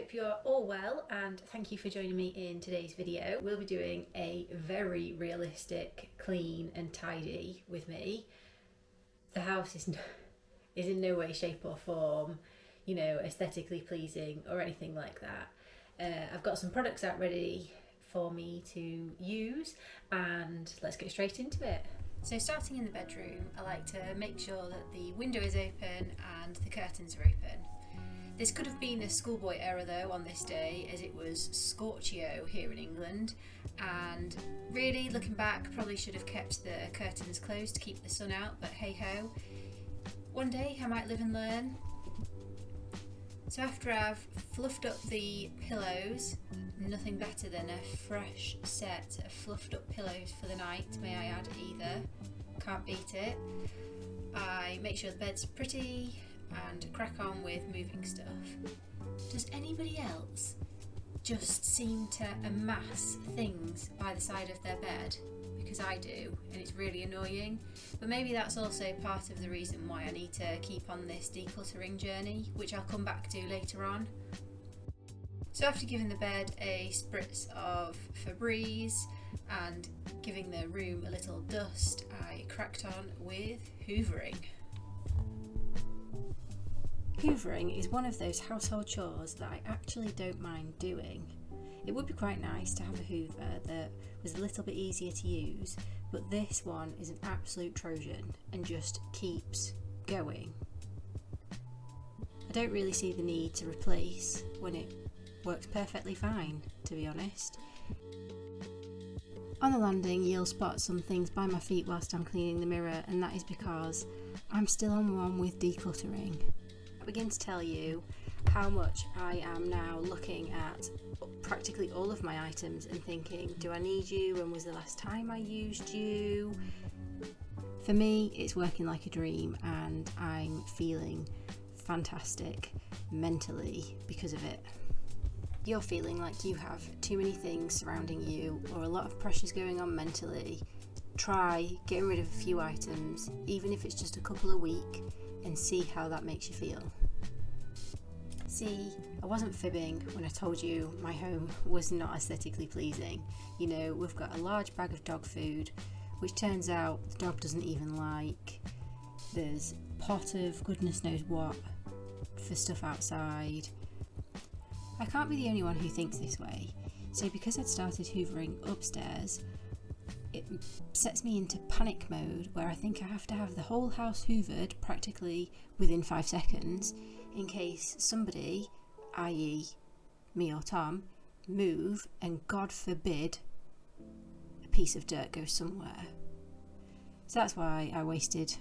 hope you're all well and thank you for joining me in today's video. We'll be doing a very realistic clean and tidy with me. The house is in no way, shape or form, aesthetically pleasing or anything like that. I've got some products out ready for me to use and let's get straight into it. So starting in the bedroom, I like to make sure that the window is open and the curtains are open. This could have been a schoolboy error though on this day, as it was scorchio here in England, and really looking back probably should have kept the curtains closed to keep the sun out, but hey ho, one day I might live and learn. So after I've fluffed up the pillows, nothing better than a fresh set of fluffed up pillows for the night, may I add either, can't beat it. I make sure the bed's pretty and crack on with moving stuff. Does anybody else just seem to amass things by the side of their bed? Because I do, and it's really annoying. But maybe that's also part of the reason why I need to keep on this decluttering journey, which I'll come back to later on. So after giving the bed a spritz of Febreze and giving the room a little dust, I cracked on with hoovering. Hoovering is one of those household chores that I actually don't mind doing. It would be quite nice to have a hoover that was a little bit easier to use, but this one is an absolute Trojan and just keeps going. I don't really see the need to replace when it works perfectly fine, to be honest. On the landing you'll spot some things by my feet whilst I'm cleaning the mirror, and that is because I'm still on one with decluttering. I begin to tell you how much I am now looking at practically all of my items and thinking, do I need you? When was the last time I used you? For me, it's working like a dream and I'm feeling fantastic mentally because of it. You're feeling like you have too many things surrounding you or a lot of pressures going on mentally. Try getting rid of a few items, even if it's just a couple a week, and see how that makes you feel. See, I wasn't fibbing when I told you my home was not aesthetically pleasing. We've got a large bag of dog food, which turns out the dog doesn't even like. There's a pot of goodness knows what for stuff outside. I can't be the only one who thinks this way, so because I'd started hoovering upstairs, it sets me into panic mode where I think I have to have the whole house hoovered practically within 5 seconds in case somebody, i.e. me or Tom, move and God forbid a piece of dirt goes somewhere. So that's why I wasted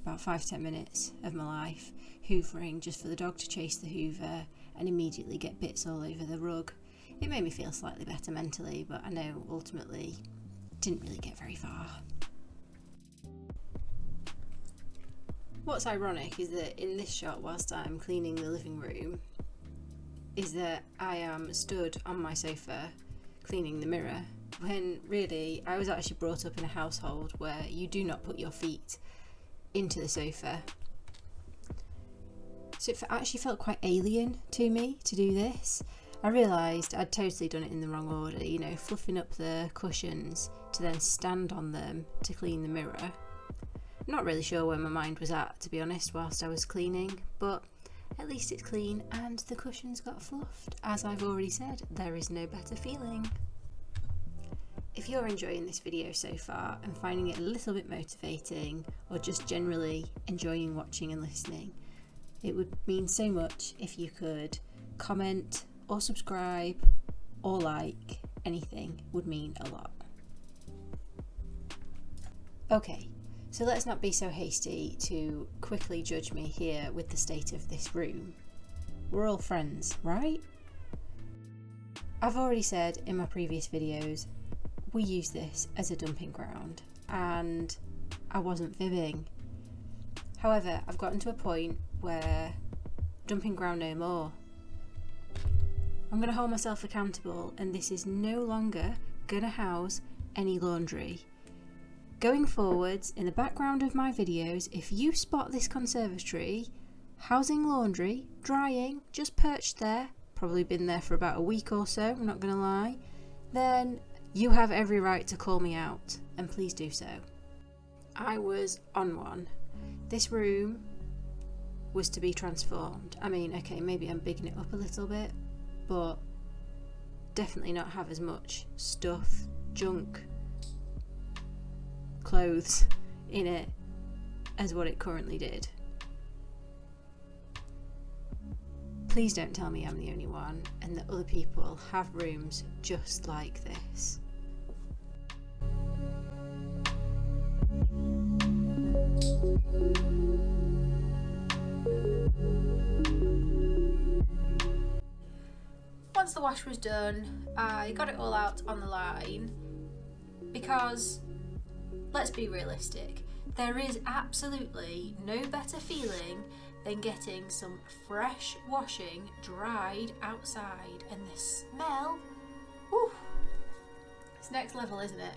about 5-10 minutes of my life hoovering just for the dog to chase the hoover and immediately get bits all over the rug. It made me feel slightly better mentally, but I know ultimately didn't really get very far. What's ironic is that in this shot, whilst I'm cleaning the living room, is that I am stood on my sofa cleaning the mirror, when really I was actually brought up in a household where you do not put your feet into the sofa. So it actually felt quite alien to me to do this. I realised I'd totally done it in the wrong order, fluffing up the cushions to then stand on them to clean the mirror. I'm not really sure where my mind was at, to be honest, whilst I was cleaning, but at least it's clean and the cushions got fluffed. As I've already said, there is no better feeling. If you're enjoying this video so far and finding it a little bit motivating, or just generally enjoying watching and listening, it would mean so much if you could comment or subscribe or like. Anything would mean a lot. Okay, so let's not be so hasty to quickly judge me here with the state of this room. We're all friends, right? I've already said in my previous videos, we use this as a dumping ground, and I wasn't fibbing. However, I've gotten to a point where dumping ground no more. I'm going to hold myself accountable, and this is no longer going to house any laundry. Going forwards, in the background of my videos, if you spot this conservatory housing laundry, drying, just perched there, probably been there for about a week or so, I'm not going to lie, then you have every right to call me out, and please do so. I was on one. This room was to be transformed. I mean, okay, maybe I'm bigging it up a little bit, but definitely not have as much stuff, junk, clothes in it as what it currently did. Please don't tell me I'm the only one and that other people have rooms just like this. Once the wash was done, I got it all out on the line because, let's be realistic, there is absolutely no better feeling than getting some fresh washing dried outside, and the smell, whew, it's next level, isn't it?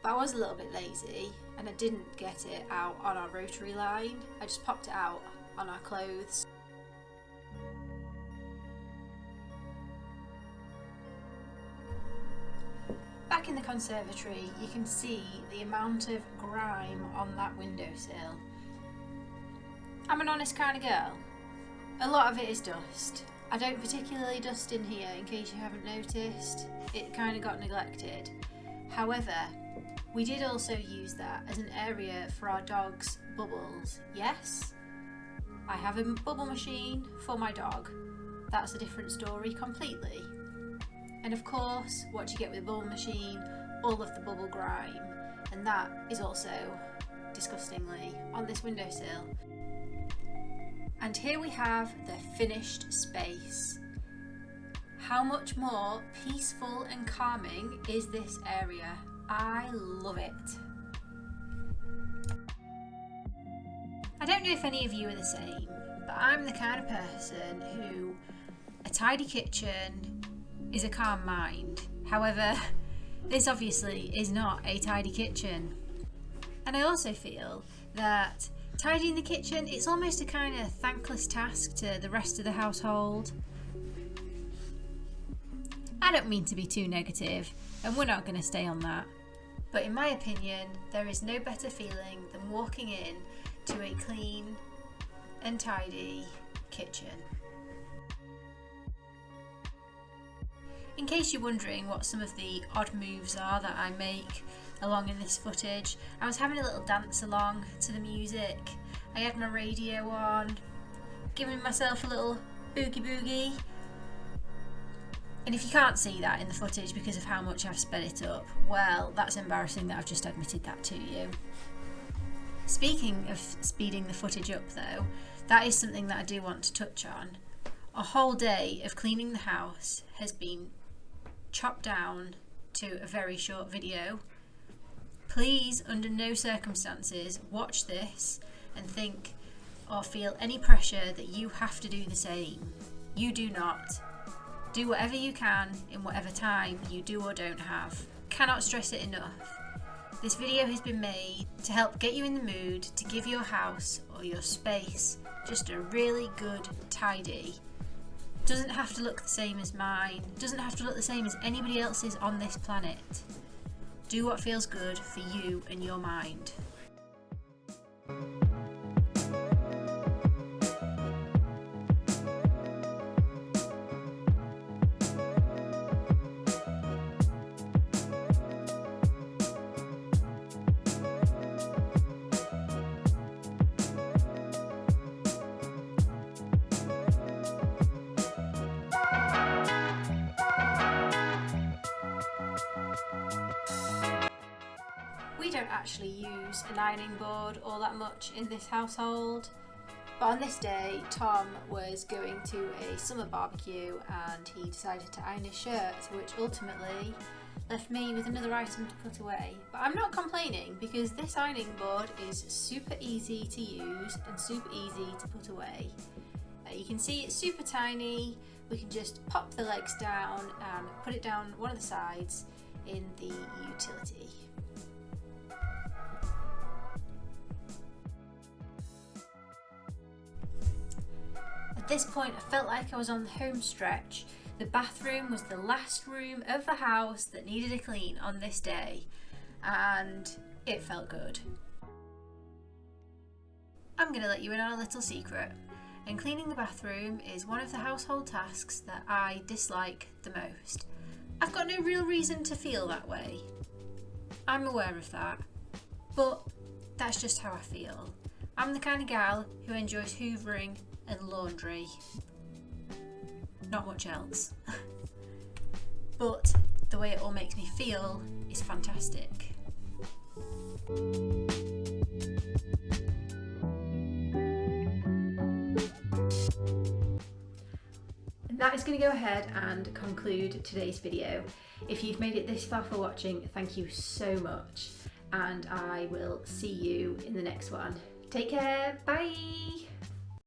But I was a little bit lazy and I didn't get it out on our rotary line. I just popped it out on our clothes. Back in the conservatory, you can see the amount of grime on that windowsill. I'm an honest kind of girl. A lot of it is dust. I don't particularly dust in here, in case you haven't noticed. It kind of got neglected. However, we did also use that as an area for our dog's bubbles. Yes, I have a bubble machine for my dog. That's a different story completely. And of course, what do you get with a bubble machine? All of the bubble grime. And that is also, disgustingly, on this windowsill. And here we have the finished space. How much more peaceful and calming is this area? I love it. I don't know if any of you are the same, but I'm the kind of person who a tidy kitchen is a calm mind. However, this obviously is not a tidy kitchen. And I also feel that tidying the kitchen, it's almost a kind of thankless task to the rest of the household. I don't mean to be too negative, and we're not going to stay on that. But in my opinion, there is no better feeling than walking in to a clean and tidy kitchen. In case you're wondering what some of the odd moves are that I make along in this footage, I was having a little dance along to the music. I had my radio on, giving myself a little boogie boogie. And if you can't see that in the footage because of how much I've sped it up, well, that's embarrassing that I've just admitted that to you. Speaking of speeding the footage up though, that is something that I do want to touch on. A whole day of cleaning the house has been chopped down to a very short video. Please, under no circumstances, watch this and think or feel any pressure that you have to do the same. You do not. Do whatever you can in whatever time you do or don't have. Cannot stress it enough. This video has been made to help get you in the mood to give your house or your space just a really good tidy. Doesn't have to look the same as mine. Doesn't have to look the same as anybody else's on this planet. Do what feels good for you and your mind. We don't actually use an ironing board all that much in this household, but on this day Tom was going to a summer barbecue and he decided to iron his shirt, which ultimately left me with another item to put away. But I'm not complaining because this ironing board is super easy to use and super easy to put away. You can see it's super tiny. We can just pop the legs down and put it down one of the sides in the utility. this point I felt like I was on the home stretch. The bathroom was the last room of the house that needed a clean on this day, and it felt good. I'm going to let you in on a little secret, and cleaning the bathroom is one of the household tasks that I dislike the most. I've got no real reason to feel that way. I'm aware of that, but that's just how I feel. I'm the kind of gal who enjoys hoovering and laundry. Not much else. But the way it all makes me feel is fantastic. And that is going to go ahead and conclude today's video. If you've made it this far for watching, thank you so much, and I will see you in the next one. Take care, bye!